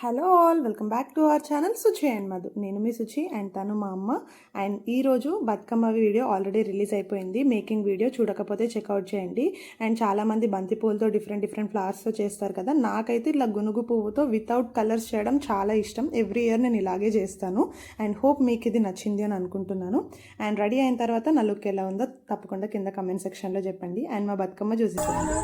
Hello all, welcome back to our channel Suchi and Madhu. నేను మీ Suchi and తను మా అమ్మ. అండ్ ఈరోజు బతుకమ్మ వీడియో ఆల్రెడీ రిలీజ్ అయిపోయింది. మేకింగ్ వీడియో చూడకపోతే చెక్అవుట్ చేయండి. అండ్ చాలామంది బంతి పువ్వులతో డిఫరెంట్ ఫ్లవర్స్తో చేస్తారు కదా. నాకైతే ఇట్లా గునుగు పువ్వుతో వితౌట్ కలర్స్ చేయడం చాలా ఇష్టం. ఎవ్రీ ఇయర్ నేను ఇలాగే చేస్తాను. అండ్ హోప్ మీకు ఇది నచ్చింది అని అనుకుంటున్నాను. అండ్ రెడీ అయిన తర్వాత నా లుక్ ఎలా ఉందో తప్పకుండా కింద కమెంట్ సెక్షన్లో చెప్పండి. అండ్ మా బతుకమ్మ చూసేసేయండి.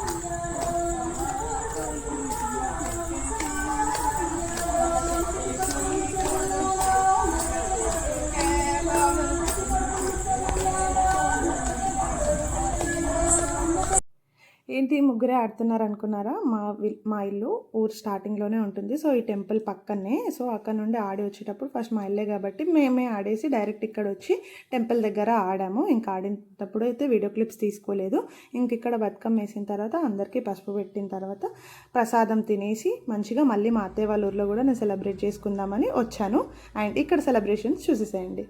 ఏంటి ముగ్గురే ఆడుతున్నారు అనుకున్నారా? మా ఇల్లు ఊరు స్టార్టింగ్లోనే ఉంటుంది. సో ఈ టెంపుల్ పక్కనే. సో అక్కడ నుండి ఆడి వచ్చేటప్పుడు ఫస్ట్ మా ఇల్లే కాబట్టి మేమే ఆడేసి డైరెక్ట్ ఇక్కడ వచ్చి టెంపుల్ దగ్గర ఆడాము. ఇంకా ఆడినప్పుడు అయితే వీడియో క్లిప్స్ తీసుకోలేదు. ఇంక ఇక్కడ బతుకమ్మ వేసిన తర్వాత అందరికీ పసుపు పెట్టిన తర్వాత ప్రసాదం తినేసి మంచిగా మళ్ళీ మా అత్తయ్య వాళ్ళ ఊర్లో కూడా నేను సెలబ్రేట్ చేసుకుందామని వచ్చాను. అండ్ ఇక్కడ సెలబ్రేషన్స్ చూసేసేయండి.